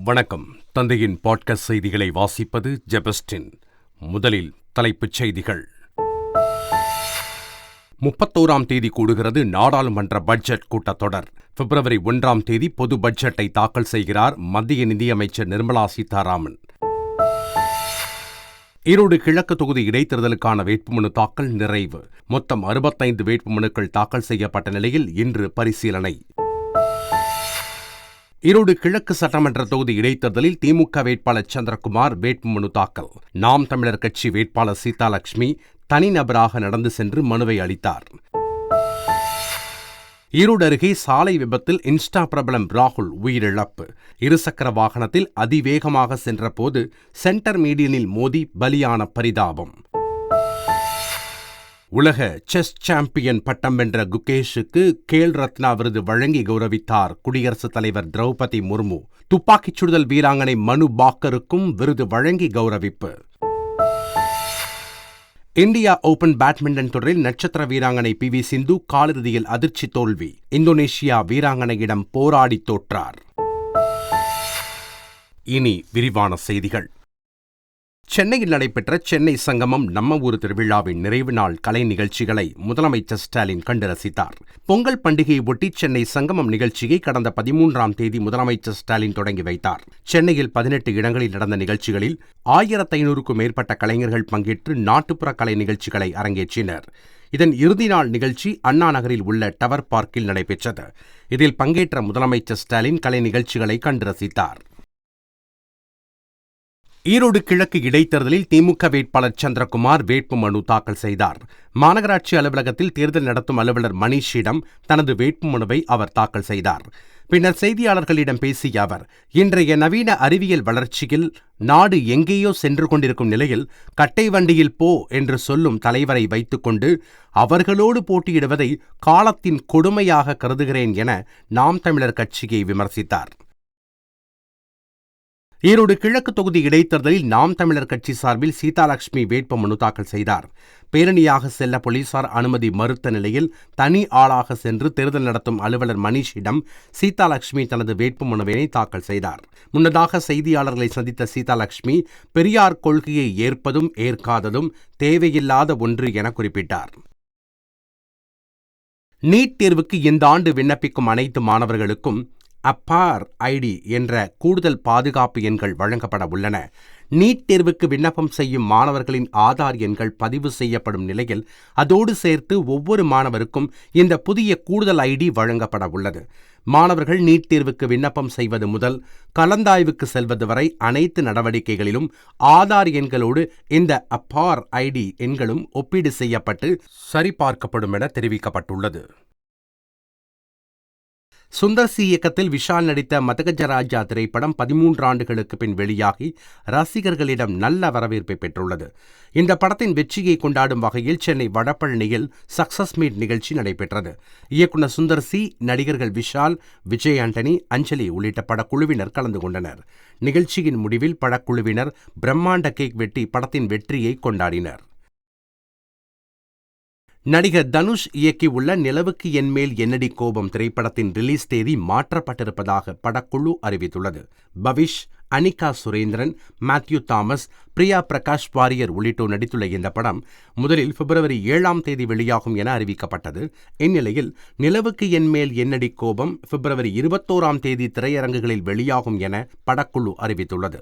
வணக்கம். தந்தையின் பாட்காஸ்ட் செய்திகளை வாசிப்பது ஜெபஸ்டின். முதலில் தலைப்புச் செய்திகள். 31ஆம் தேதி கூடுகிறது நாடாளுமன்ற பட்ஜெட் கூட்டத்தொடர். பிப்ரவரி 1ஆம் தேதி பொது பட்ஜெட்டை தாக்கல் செய்கிறார் மத்திய நிதியமைச்சர் நிர்மலா சீதாராமன். ஈரோடு கிழக்கு தொகுதி இடைத்தேர்தலுக்கான வேட்புமனு தாக்கல் நிறைவு. மொத்தம் 65 வேட்புமனுக்கள் தாக்கல் செய்யப்பட்ட நிலையில் இன்று பரிசீலனை. ஈரோடு கிழக்கு சட்டமன்ற தொகுதி இடைத்தேர்தலில் திமுக வேட்பாளர் சந்திரகுமார் வேட்புமனு தாக்கல். நாம் தமிழர் கட்சி வேட்பாளர் சீதாலட்சுமி தனிநபராக நடந்து சென்று மனுவை அளித்தார். ஈரோடு அருகே சாலை விபத்தில் இன்ஸ்டா பிரபலம் ராகுல் உயிரிழப்பு. இருசக்கர வாகனத்தில் அதிவேகமாக சென்றபோது சென்டர் மீடியனில் மோதி பலியான பரிதாபம். உலக செஸ் சாம்பியன் பட்டம் வென்ற குகேஷுக்கு கேல் ரத்னா விருது வழங்கி கௌரவித்தார் குடியரசுத் தலைவர் திரௌபதி முர்மு. துப்பாக்கிச் சுடுதல் வீராங்கனை மனு பாக்கருக்கும் விருது வழங்கி கௌரவிப்பு. இந்தியா ஓபன் பேட்மிண்டன் தொடரில் நட்சத்திர வீராங்கனை PV சிந்து காலிறுதியில் அதிர்ச்சி தோல்வி. இந்தோனேஷியா வீராங்கனையிடம் போராடி தோற்றார். இனி விரிவான செய்திகள். சென்னையில் நடைபெற்ற சென்னை சங்கமம் நம்ம ஊர் திருவிழாவின் நிறைவு நாள் கலை நிகழ்ச்சிகளை முதலமைச்சர் ஸ்டாலின் கண்டு ரசித்தார். பொங்கல் பண்டிகையை ஒட்டி சென்னை சங்கமம் நிகழ்ச்சியை கடந்த 13ஆம் தேதி முதலமைச்சர் ஸ்டாலின் தொடங்கி வைத்தார். சென்னையில் 18 இடங்களில் நடந்த நிகழ்ச்சிகளில் 1500க்கும் மேற்பட்ட கலைஞர்கள் பங்கேற்று நாட்டுப்புற கலை நிகழ்ச்சிகளை அரங்கேற்றினர். இதன் இறுதி நாள் நிகழ்ச்சி அண்ணா நகரில் உள்ள டவர் பார்க்கில் நடைபெற்றது. இதில் பங்கேற்ற முதலமைச்சர் ஸ்டாலின் கலை நிகழ்ச்சிகளை கண்டு ரசித்தார். ஈரோடு கிழக்கு இடைத்தேர்தலில் திமுக வேட்பாளர் சந்திரகுமார் வேட்புமனு தாக்கல் செய்தார். மாநகராட்சி அலுவலகத்தில் தேர்தல் நடத்தும் அலுவலர் மணிஷிடம் தனது வேட்புமனுவை அவர் தாக்கல் செய்தார். பின்னர் செய்தியாளர்களிடம் பேசிய அவர், இன்றைய நவீன அறிவியல் வளர்ச்சியில் நாடு எங்கேயோ சென்று கொண்டிருக்கும் நிலையில் கட்டை வண்டியில் போ என்று சொல்லும் தலைவரை வைத்துக்கொண்டு அவர்களோடு போட்டியிடுவதை காலத்தின் கொடுமையாக கருதுகிறேன் என நாம் தமிழர் கட்சியை விமர்சித்தார். ஈரோடு கிழக்கு தொகுதி இடைத்தேர்தலில் நாம் தமிழர் கட்சி சார்பில் சீதாலட்சுமி வேட்புமனு தாக்கல் செய்தார். பேரணியாக செல்ல போலீசார் அனுமதி மறுத்த நிலையில் தனி ஆளாக சென்று தேர்தல் நடத்தும் அலுவலர் மணிஷிடம் சீதாலட்சுமி தனது வேட்புமனுவினை தாக்கல் செய்தார். முன்னதாக செய்தியாளர்களை சந்தித்த சீதாலட்சுமி, பெரியார் கொள்கையை ஏற்பதும் ஏற்காததும் தேவையில்லாத ஒன்று என குறிப்பிட்டார். நீட் தேர்வுக்கு இந்த ஆண்டு விண்ணப்பிக்கும் அனைத்து மாணவர்களுக்கும் அப்பார் ஐடி என்ற கூடுதல் பாதுகாப்பு எண்கள் வழங்கப்பட உள்ளன. நீட் தேர்வுக்கு விண்ணப்பம் செய்யும் மாணவர்களின் ஆதார் எண்கள் பதிவு செய்யப்படும் நிலையில் அதோடு சேர்த்து ஒவ்வொரு மாணவருக்கும் இந்த புதிய கூடுதல் ஐடி வழங்கப்பட உள்ளது. மாணவர்கள் நீட் தேர்வுக்கு விண்ணப்பம் செய்வது முதல் கலந்தாய்வுக்கு செல்வது வரை அனைத்து நடவடிக்கைகளிலும் ஆதார் எண்களோடு இந்த அப்பார் ஐடி எண்களும் ஒப்பீடு செய்யப்பட்டு சரிபார்க்கப்படும் என தெரிவிக்கப்பட்டுள்ளது. சுந்தர் சி இயக்கத்தில் விஷால் நடித்த மதகஜராஜா திரைப்படம் 13 ஆண்டுகளுக்கு பின் வெளியாகி ரசிகர்களிடம் நல்ல வரவேற்பை பெற்றுள்ளது. இந்த படத்தின் வெற்றியை கொண்டாடும் வகையில் சென்னை வடபழனியில் சக்சஸ் மீட் நிகழ்ச்சி நடைபெற்றது. இயக்குனர் சுந்தர் சி, நடிகர்கள் விஷால், விஜய் ஆண்டனி, அஞ்சலி உள்ளிட்ட படக்குழுவினர் கலந்து கொண்டனர். நிகழ்ச்சியின் முடிவில் படக்குழுவினர் பிரம்மாண்ட கேக் வெட்டி படத்தின் வெற்றியை கொண்டாடினர். நடிகர் தனுஷ் இயக்கியுள்ள நிலவுக்கு என்மேல் என்னடி கோபம் திரைப்படத்தின் ரிலீஸ் தேதி மாற்றப்பட்டிருப்பதாக படக்குழு அறிவித்துள்ளது. பவிஷ், அனிகா சுரேந்திரன், மேத்யூ தாமஸ், பிரியா பிரகாஷ் வாரியர் உள்ளிட்டோர் நடித்துள்ள இந்த படம் முதலில் பிப்ரவரி 7ஆம் தேதி வெளியாகும் என அறிவிக்கப்பட்டது. இந்நிலையில் நிலவுக்கு என்மேல் என்னடி கோபம் பிப்ரவரி 21ஆம் தேதி திரையரங்குகளில் வெளியாகும் என படக்குழு அறிவித்துள்ளது.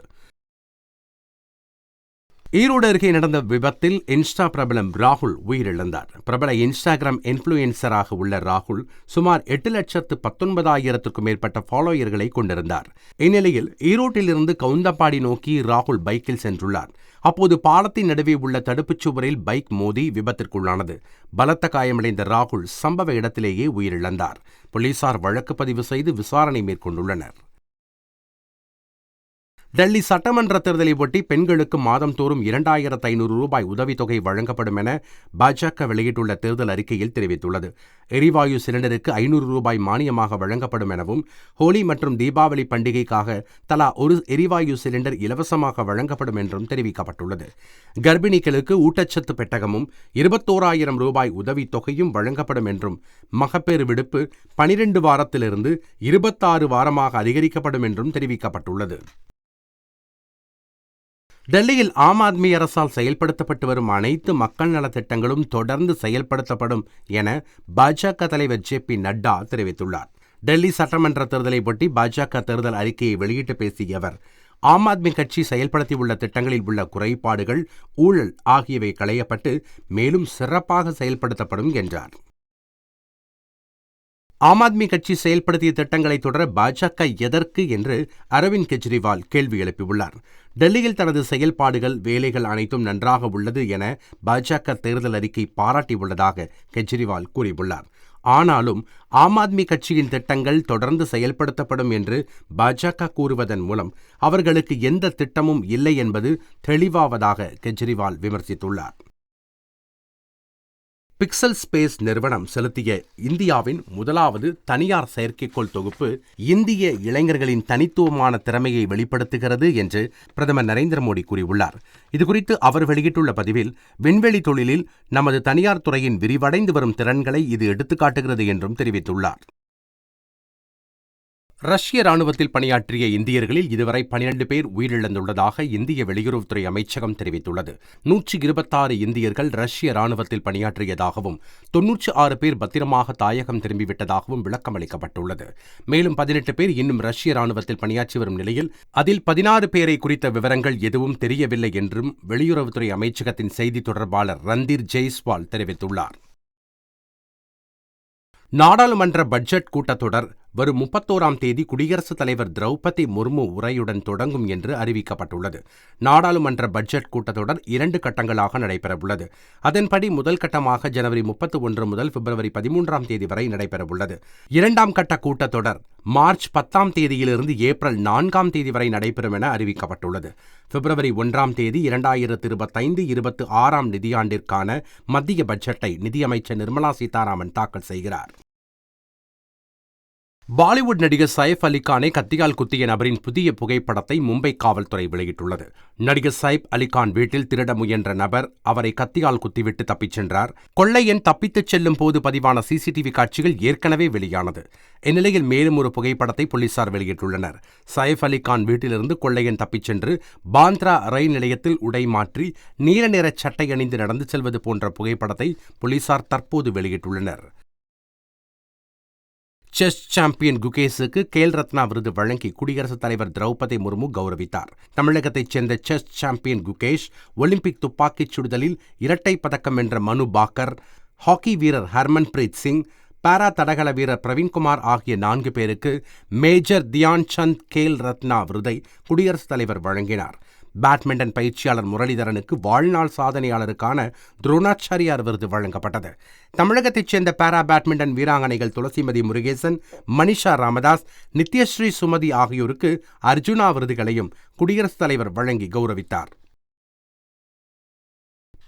ஈரோடு அருகே நடந்த விபத்தில் இன்ஸ்டா பிரபலம் ராகுல் உயிரிழந்தார். பிரபல இன்ஸ்டாகிராம் இன்ஃப்ளூயன்சராக உள்ள ராகுல் சுமார் 8,19,000க்கும் மேற்பட்ட ஃபாலோயர்களை கொண்டிருந்தார். இந்நிலையில் ஈரோட்டிலிருந்து கவுந்தப்பாடி நோக்கி ராகுல் பைக்கில் சென்றுள்ளார். அப்போது பாலத்தின் நடுவே உள்ள தடுப்புச் சுவரில் பைக் மோதி விபத்திற்குள்ளானது. பலத்த காயமடைந்த ராகுல் சம்பவ இடத்திலேயே உயிரிழந்தார். போலீசார் வழக்கு பதிவு செய்து விசாரணை மேற்கொண்டுள்ளனர். டெல்லி சட்டமன்ற தேர்தலை ஒட்டி பெண்களுக்கு மாதந்தோறும் 2500 ரூபாய் உதவித்தொகை வழங்கப்படும் என பாஜக வெளியிட்டுள்ள தேர்தல் அறிக்கையில் தெரிவித்துள்ளது. எரிவாயு சிலிண்டருக்கு 500 ரூபாய் மானியமாக வழங்கப்படும் எனவும், ஹோலி மற்றும் தீபாவளி பண்டிகைக்காக தலா ஒரு எரிவாயு சிலிண்டர் இலவசமாக வழங்கப்படும் என்றும் தெரிவிக்கப்பட்டுள்ளது. கர்ப்பிணிகளுக்கு ஊட்டச்சத்து பெட்டகமும் 21,000 ரூபாய் உதவித்தொகையும் வழங்கப்படும் என்றும், மகப்பேறு விடுப்பு 12 வாரத்திலிருந்து 26 வாரமாக அதிகரிக்கப்படும் என்றும் தெரிவிக்கப்பட்டுள்ளது. டெல்லியில் ஆம் ஆத்மி அரசால் செயல்படுத்தப்பட்டு வரும் அனைத்து மக்கள் நலத்திட்டங்களும் தொடர்ந்து செயல்படுத்தப்படும் என பாஜக தலைவர் ஜே.பி. நட்டா தெரிவித்துள்ளார். டெல்லி சட்டமன்ற தேர்தலை ஒட்டி பாஜக தேர்தல் அறிக்கையை வெளியிட்டு பேசிய அவர், ஆம் ஆத்மி கட்சி செயல்படுத்தியுள்ள திட்டங்களில் உள்ள குறைபாடுகள், ஊழல் ஆகியவை களையப்பட்டு மேலும் சிறப்பாக செயல்படுத்தப்படும் என்றார். ஆம் ஆத்மி கட்சி செயல்படுத்திய திட்டங்களை தொடர பாஜக எதற்கு என்று அரவிந்த் கெஜ்ரிவால் கேள்வி எழுப்பியுள்ளார். டெல்லியில் தனது செயல்பாடுகள், வேலைகள் அனைத்தும் நன்றாக உள்ளது என பாஜக தேர்தல் அறிக்கை பாராட்டியுள்ளதாக கெஜ்ரிவால் கூறியுள்ளார். ஆனாலும் ஆம் ஆத்மி கட்சியின் திட்டங்கள் தொடர்ந்து செயல்படுத்தப்படும் என்று பாஜக கூறுவதன் மூலம் அவர்களுக்கு எந்த திட்டமும் இல்லை என்பது தெளிவாவதாக கெஜ்ரிவால் விமர்சித்துள்ளார். பிக்சல் ஸ்பேஸ் நிறுவனம் செலுத்திய இந்தியாவின் முதலாவது தனியார் செயற்கைக்கோள் தொகுப்பு இந்திய இளைஞர்களின் தனித்துவமான திறமையை வெளிப்படுத்துகிறது என்று பிரதமர் நரேந்திர மோடி கூறியுள்ளார். இதுகுறித்து அவர் வெளியிட்டுள்ள பதிவில், விண்வெளி தொழிலில் நமது தனியார் துறையின் விரிவடைந்து வரும் திறன்களை இது எடுத்துக்காட்டுகிறது என்றும் தெரிவித்துள்ளார். ரஷ்ய ராணுவத்தில் பணியாற்றிய இந்தியர்களில் இதுவரை 12 பேர் உயிரிழந்துள்ளதாக இந்திய வெளியுறவுத்துறை அமைச்சகம் தெரிவித்துள்ளது. 126 இந்தியர்கள் ரஷ்ய ராணுவத்தில் பணியாற்றியதாகவும் 96 பேர் பத்திரமாக தாயகம் திரும்பிவிட்டதாகவும் விளக்கம் அளிக்கப்பட்டுள்ளது. மேலும் 18 பேர் இன்னும் ரஷ்ய ராணுவத்தில் பணியாற்றி வரும் நிலையில் அதில் 16 பேரை குறித்த விவரங்கள் எதுவும் தெரியவில்லை என்றும் வெளியுறவுத்துறை அமைச்சகத்தின் செய்தி தொடர்பாளர் ரந்தீர் ஜெய்ஸ்வால் தெரிவித்துள்ளார். நாடாளுமன்ற பட்ஜெட் கூட்டத்தொடர் வரும் 31ஆம் தேதி குடியரசுத் தலைவர் திரௌபதி முர்மு உரையுடன் தொடங்கும் என்று அறிவிக்கப்பட்டுள்ளது. நாடாளுமன்ற பட்ஜெட் கூட்டத்தொடர் 2 கட்டங்களாக நடைபெறவுள்ளது. அதன்படி முதல் கட்டமாக ஜனவரி 31 முதல் பிப்ரவரி 13ஆம் தேதி வரை நடைபெறவுள்ளது. 2ஆம் கட்ட கூட்டத்தொடர் மார்ச் 10ஆம் தேதியிலிருந்து ஏப்ரல் 4ஆம் தேதி வரை நடைபெறும் என அறிவிக்கப்பட்டுள்ளது. பிப்ரவரி 1ஆம் தேதி 2025-26ஆம் நிதியாண்டிற்கான மத்திய பட்ஜெட்டை நிதியமைச்சர் நிர்மலா சீதாராமன் தாக்கல் செய்கிறார். பாலிவுட் நடிகர் சைஃப் அலி கானை கத்தியால் குத்திய நபரின் புதிய புகைப்படத்தை மும்பை காவல்துறை வெளியிட்டுள்ளது. நடிகர் சைஃப் அலி கான் வீட்டில் திருட முயன்ற நபர் அவரை கத்தியால் குத்திவிட்டு தப்பிச் சென்றார். கொள்ளையன் தப்பித்துச் செல்லும் போது பதிவான சிசிடிவி காட்சிகள் ஏற்கனவே வெளியானது. இந்நிலையில் மேலும் ஒரு புகைப்படத்தை போலீசார் வெளியிட்டுள்ளனர். சைஃப் அலி கான் வீட்டிலிருந்து கொள்ளையன் தப்பிச் சென்று பாந்த்ரா ரயில் நிலையத்தில் உடை மாற்றி நீல நிற சட்டை அணிந்து நடந்து செல்வது போன்ற புகைப்படத்தை போலீசார் தற்போது வெளியிட்டுள்ளனர். செஸ் சாம்பியன் குகேஷுக்கு கேல் ரத்னா விருது வழங்கி குடியரசுத் தலைவர் திரௌபதி முர்மு கௌரவித்தார். தமிழகத்தைச் சேர்ந்த செஸ் சாம்பியன் குகேஷ், ஒலிம்பிக் துப்பாக்கிச் சுடுதலில் இரட்டை பதக்கம் வென்ற மனு பாக்கர், ஹாக்கி வீரர் ஹர்மன்பிரீத் சிங், பாரா தடகள வீரர் பிரவீன்குமார் ஆகிய 4 பேருக்கு மேஜர் தியான் சந்த் கேல் ரத்னா விருதை குடியரசுத் தலைவர் வழங்கினார். பேட்மிண்டன் பயிற்சியாளர் முரளிதரனுக்கு வாழ்நாள் சாதனையாளருக்கான துரோணாச்சாரியார் விருது வழங்கப்பட்டது. தமிழகத்தைச் சேர்ந்த பாரா பேட்மிண்டன் வீராங்கனைகள் துளசிமதி முருகேசன், மனிஷா ராமதாஸ், நித்யஸ்ரீ சுமதி ஆகியோருக்கு அர்ஜுனா விருதுகளையும் குடியரசுத் தலைவர் வழங்கி கௌரவித்தார்.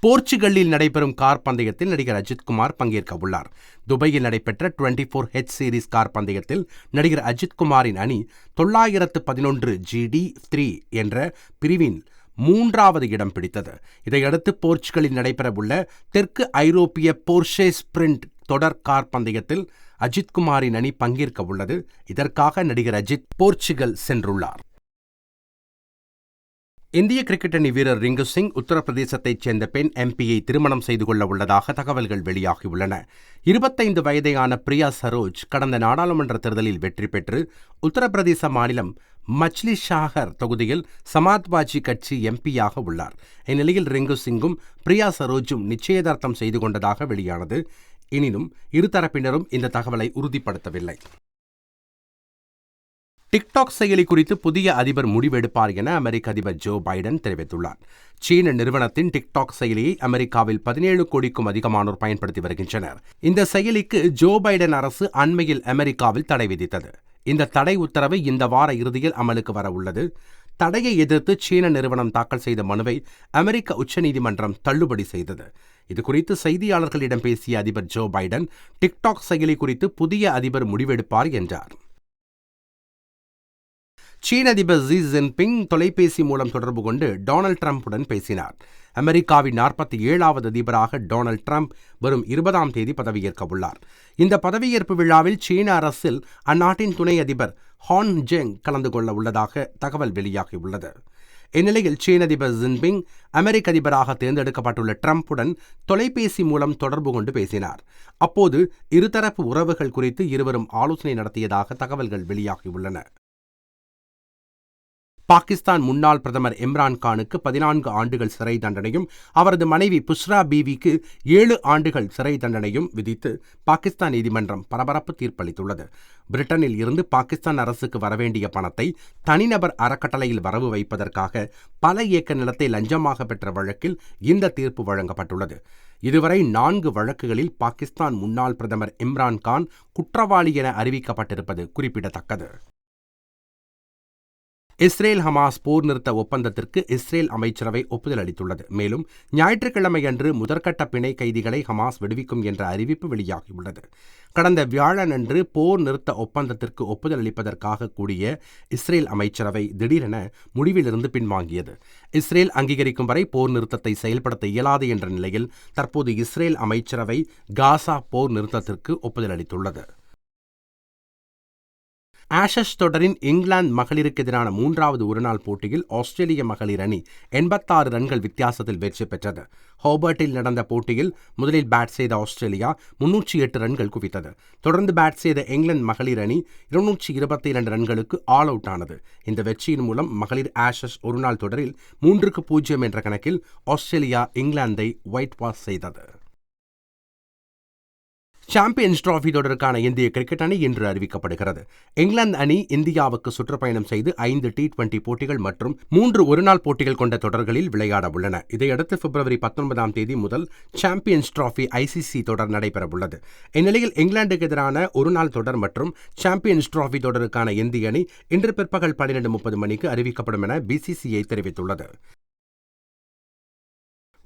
போர்ச்சுகலில் நடைபெறும் கார் பந்தயத்தில் நடிகர் அஜித்குமார் பங்கேற்க உள்ளார். துபாயில் நடைபெற்ற 24H சீரீஸ் கார் பந்தயத்தில் நடிகர் அஜித்குமாரின் அணி 911 GD3 என்ற பிரிவின் 3வது இடம் பிடித்தது. இதையடுத்து போர்ச்சுகலில் நடைபெறவுள்ள தெற்கு ஐரோப்பிய போர்ஷே ஸ்பிரிண்ட் தொடர் கார் பந்தயத்தில் அஜித்குமாரின் அணி பங்கேற்க உள்ளது. இதற்காக நடிகர் அஜித் போர்ச்சுகல் சென்றுள்ளார். இந்திய கிரிக்கெட் அணி வீரர் ரிங்கு சிங் உத்தரப்பிரதேசத்தைச் சேர்ந்த பெண் எம்பியை திருமணம் செய்து கொள்ள உள்ளதாக தகவல்கள் வெளியாகியுள்ளன. 25 வயதையான பிரியா சரோஜ் கடந்த நாடாளுமன்ற தேர்தலில் வெற்றி பெற்று உத்தரப்பிரதேச மாநிலம் மச்லி ஷாகர் தொகுதியில் சமாஜ்வாதி கட்சி எம்பியாக உள்ளார். இந்நிலையில் ரிங்கு சிங்கும் பிரியா சரோஜும் நிச்சயதார்த்தம் செய்து கொண்டதாக வெளியானது. எனினும் இருதரப்பினரும் இந்த தகவலை உறுதிப்படுத்தவில்லை. டிக்டாக் செயலி குறித்து புதிய அதிபர் முடிவெடுப்பார் என அமெரிக்க அதிபர் ஜோ பைடன் தெரிவித்துள்ளார். சீன நிறுவனத்தின் டிக்டாக் செயலியை அமெரிக்காவில் 17 கோடிக்கும் அதிகமானோர் பயன்படுத்தி வருகின்றனர். இந்த செயலிக்கு ஜோ பைடன் அரசு அண்மையில் அமெரிக்காவில் தடை விதித்தது. இந்த தடை உத்தரவு இந்த வார இறுதியில் அமலுக்கு வர உள்ளது. தடையை எதிர்த்து சீன நிறுவனம் தாக்கல் செய்த மனுவை அமெரிக்க உச்சநீதிமன்றம் தள்ளுபடி செய்தது. இதுகுறித்து செய்தியாளர்களிடம் பேசிய அதிபர் ஜோ பைடன், டிக்டாக் செயலி குறித்து புதிய அதிபர் முடிவெடுப்பார் என்றார். சீன அதிபர் ஜி ஜின்பிங் தொலைபேசி மூலம் தொடர்பு கொண்டு டொனால்ட் ட்ரம்புடன் பேசினார். அமெரிக்காவின் 47வது அதிபராக டொனால்ட் ட்ரம்ப் வரும் 20ஆம் தேதி பதவியேற்க உள்ளார். இந்த பதவியேற்பு விழாவில் சீன அரசில் அந்நாட்டின் துணை அதிபர் ஹான் ஜெங் கலந்து கொள்ள உள்ளதாக தகவல் வெளியாகியுள்ளது. இந்நிலையில் சீன அதிபர் ஜின்பிங் அமெரிக்க அதிபராக தேர்ந்தெடுக்கப்பட்டுள்ள ட்ரம்புடன் தொலைபேசி மூலம் தொடர்பு கொண்டு பேசினார். அப்போது இருதரப்பு உறவுகள் குறித்து இருவரும் ஆலோசனை நடத்தியதாக தகவல்கள் வெளியாகியுள்ளன. பாகிஸ்தான் முன்னாள் பிரதமர் இம்ரான் கானுக்கு 14 ஆண்டுகள் சிறை தண்டனையும், அவரது மனைவி புஷ்ரா பீவிக்கு 7 ஆண்டுகள் சிறை தண்டனையும் விதித்து பாகிஸ்தான் நீதிமன்றம் பரபரப்பு தீர்ப்பளித்துள்ளது. பிரிட்டனில் இருந்து பாகிஸ்தான் அரசுக்கு வரவேண்டிய பணத்தை தனிநபர் அறக்கட்டளையில் வரவு வைப்பதற்காக பல ஏக்கர் நிலத்தை லஞ்சமாக பெற்ற வழக்கில் இந்த தீர்ப்பு வழங்கப்பட்டுள்ளது. இதுவரை 4 வழக்குகளில் பாகிஸ்தான் முன்னாள் பிரதமர் இம்ரான் கான் குற்றவாளி என அறிவிக்கப்பட்டிருப்பது குறிப்பிடத்தக்கது. இஸ்ரேல் ஹமாஸ் போர் நிறுத்த ஒப்பந்தத்திற்கு இஸ்ரேல் அமைச்சரவை ஒப்புதல் அளித்துள்ளது. மேலும் ஞாயிற்றுக்கிழமையன்று முதற்கட்ட பிணை கைதிகளை ஹமாஸ் விடுவிக்கும் என்ற அறிவிப்பு வெளியாகியுள்ளது. கடந்த வியாழனன்று போர் நிறுத்த ஒப்பந்தத்திற்கு ஒப்புதல் அளிப்பதற்காக கூடிய இஸ்ரேல் அமைச்சரவை திடீரென முடிவிலிருந்து பின்வாங்கியது. இஸ்ரேல் அங்கீகரிக்கும் வரை போர் நிறுத்தத்தை செயல்படுத்த இயலாது என்ற நிலையில் தற்போது இஸ்ரேல் அமைச்சரவை காசா போர் நிறுத்தத்திற்கு ஒப்புதல் அளித்துள்ளது. ஆஷஸ் தொடரின் இங்கிலாந்து மகளிருக்கு எதிரான 3வது ஒருநாள் போட்டியில் ஆஸ்திரேலிய மகளிர் அணி 86 ரன்கள் வித்தியாசத்தில் வெற்றி பெற்றது. ஹோபர்ட்டில் நடந்த போட்டியில் முதலில் பேட் செய்த ஆஸ்திரேலியா 308 ரன்கள் குவித்தது. தொடர்ந்து பேட் செய்த இங்கிலாந்து மகளிர் அணி 222 ரன்களுக்கு ஆல் அவுட் ஆனது. இந்த வெற்றியின் மூலம் மகளிர் ஆஷஸ் ஒருநாள் தொடரில் 3-0 என்ற கணக்கில் ஆஸ்திரேலியா இங்கிலாந்தை ஒயிட் வாஷ் செய்தது. சாம்பியன்ஸ் டிராபி தொடருக்கான இந்திய கிரிக்கெட் அணி இன்று அறிவிக்கப்படுகிறது. இங்கிலாந்து அணி இந்தியாவுக்கு சுற்றுப்பயணம் செய்து 5 T20 போட்டிகள் மற்றும் 3 ஒருநாள் போட்டிகள் கொண்ட தொடர்களில் விளையாட உள்ளன. இதையடுத்து பிப்ரவரி 19ஆம் தேதி முதல் சாம்பியன்ஸ் டிராபி ICC தொடர் நடைபெறவுள்ளது. இந்நிலையில் இங்கிலாந்துக்கு எதிரான ஒருநாள் தொடர் மற்றும் சாம்பியன்ஸ் டிராபி தொடருக்கான இந்திய அணி இன்று பிற்பகல் 12:30 மணிக்கு அறிவிக்கப்படும் என BCCI தெரிவித்துள்ளது.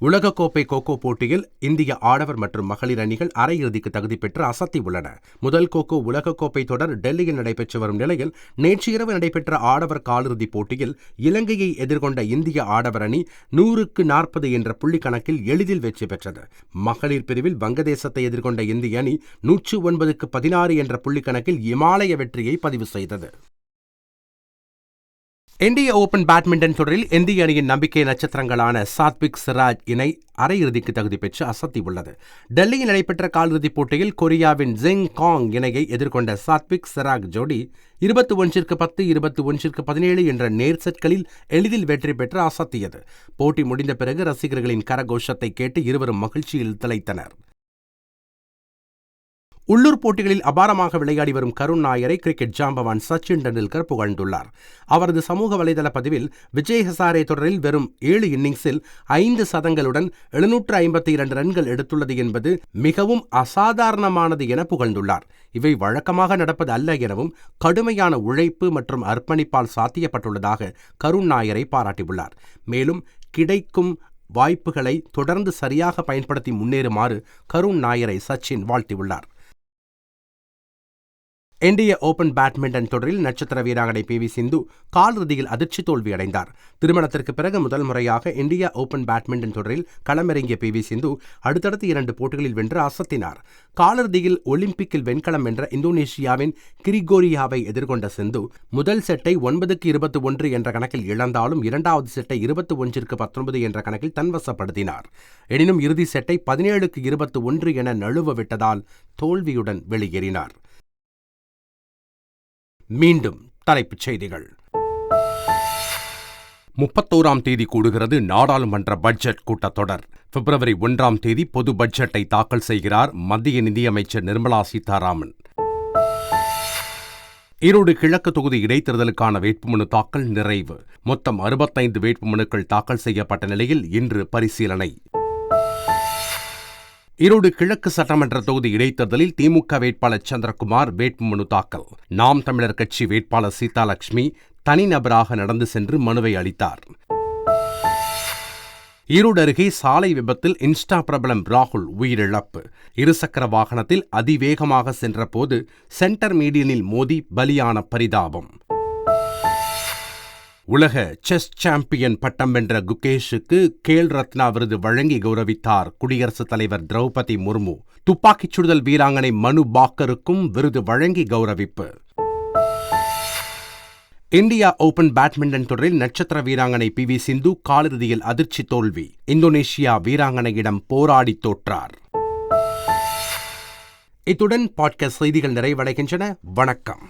உலகக்கோப்பை கோகோ போட்டியில் இந்திய ஆடவர் மற்றும் மகளிர் அணிகள் அரையிறுதிக்கு தகுதி பெற்று அசத்தி உள்ளன. முதல் கோகோ உலகக்கோப்பை தொடர் டெல்லியில் நடைபெற்று வரும் நிலையில் நேற்று இரவு நடைபெற்ற ஆடவர் காலிறுதிப் போட்டியில் இலங்கையை எதிர்கொண்ட இந்திய ஆடவர் அணி 100-40 என்ற புள்ளி கணக்கில் எளிதில் வெற்றி பெற்றது. மகளிர் பிரிவில் வங்கதேசத்தை எதிர்கொண்ட இந்திய அணி 109-16 என்ற புள்ளி கணக்கில் இமாலய வெற்றியை பதிவு செய்தது. இந்திய ஓபன் பேட்மிண்டன் தொடரில் இந்திய அணியின் நம்பிக்கை நட்சத்திரங்களான சாத்விக் சிராஜ் இணை அரையிறுதிக்கு தகுதி பெற்று அசத்தியுள்ளது. டெல்லியில் நடைபெற்ற காலிறுதிப் போட்டியில் கொரியாவின் ஜெங் காங் இணையை எதிர்கொண்ட சாத்விக் சிராக் ஜோடி 21-10, 21-17 என்ற நேர் செட்களில் எளிதில் வெற்றி பெற்று அசத்தியது. போட்டி முடிந்த பிறகு ரசிகர்களின் கரகோஷத்தை கேட்டு இருவரும் மகிழ்ச்சியில் திளைத்தனர். உள்ளூர் போட்டிகளில் அபாரமாக விளையாடி வரும் கருண் நாயரை கிரிக்கெட் ஜாம்பவான் சச்சின் டெண்டுல்கர் புகழ்ந்துள்ளார். அவரது சமூக வலைதள பதிவில் விஜய் ஹசாரே தொடரில் வெறும் 7 இன்னிங்ஸில் 5 சதங்களுடன் 752 ரன்கள் எடுத்துள்ளது என்பது மிகவும் அசாதாரணமானது என புகழ்ந்துள்ளார். இவை வழக்கமாக நடப்பது அல்ல எனவும் கடுமையான உழைப்பு மற்றும் அர்ப்பணிப்பால் சாத்தியப்பட்டுள்ளதாக கருண் நாயரை பாராட்டியுள்ளார். மேலும் கிடைக்கும் வாய்ப்புகளை தொடர்ந்து சரியாக பயன்படுத்தி முன்னேறுமாறு கருண் நாயரை சச்சின் வாழ்த்தியுள்ளார். இந்திய ஓபன் பேட்மிண்டன் தொடரில் நட்சத்திர வீராங்கனை PV சிந்து காலிறுதியில் அதிர்ச்சி தோல்வியடைந்தார். திருமணத்திற்கு பிறகு முதல் முறையாக இந்திய ஓபன் பேட்மிண்டன் தொடரில் களமிறங்கிய PV சிந்து அடுத்தடுத்து 2 போட்டிகளில் வென்று அசத்தினார். காலிறுதியில் ஒலிம்பிக்கில் வெண்கலம் வென்ற இந்தோனேஷியாவின் கிரிகோரியாவை எதிர்கொண்ட சிந்து முதல் செட்டை 9-21 என்ற கணக்கில் இழந்தாலும் 2வது செட்டை 21-19 என்ற கணக்கில் தன்வசப்படுத்தினார். எனினும் இறுதி செட்டை 17-21 என நழுவ விட்டதால் தோல்வியுடன் வெளியேறினார். மீண்டும் தலைப்புச் செய்திகள். 31ஆம் தேதி கூடுகிறது நாடாளுமன்ற பட்ஜெட் கூட்டத்தொடர். பிப்ரவரி 1ஆம் தேதி பொது பட்ஜெட்டை தாக்கல் செய்கிறார் மத்திய நிதியமைச்சர் நிர்மலா சீதாராமன். ஈரோடு கிழக்கு தொகுதி இடைத்தேர்தலுக்கான வேட்புமனு தாக்கல் நிறைவு. மொத்தம் 65 வேட்புமனுக்கள் தாக்கல் செய்யப்பட்ட நிலையில் இன்று பரிசீலனை. ஈரோடு கிழக்கு சட்டமன்ற தொகுதி இடைத்தேர்தலில் திமுக வேட்பாளர் சந்திரகுமார் வேட்புமனு தாக்கல். நாம் தமிழர் கட்சி வேட்பாளர் சீதாலட்சுமி தனிநபராக நடந்து சென்று மனுவை அளித்தார். ஈரோடு அருகே சாலை விபத்தில் இன்ஸ்டா பிரபலம் ராகுல் உயிரிழப்பு. இருசக்கர வாகனத்தில் அதிவேகமாக சென்றபோது சென்டர் மீடியனில் மோதி பலியான பரிதாபம். உலக செஸ் சாம்பியன் பட்டம் வென்ற குகேஷுக்கு கேல் ரத்னா விருது வழங்கி கௌரவித்தார் குடியரசுத் தலைவர் திரௌபதி முர்மு. துப்பாக்கிச் சுடுதல் வீராங்கனை மனு பாக்கருக்கும் விருது வழங்கி கௌரவிப்பு. இந்தியா ஓபன் பேட்மிண்டன் தொடரில் நட்சத்திர வீராங்கனை PV சிந்து காலிறுதியில் அதிர்ச்சி தோல்வி. இந்தோனேஷியா வீராங்கனையிடம் போராடி தோற்றார். இத்துடன் பாட்காஸ்ட் செய்திகள் நிறைவடைகின்றன. வணக்கம்.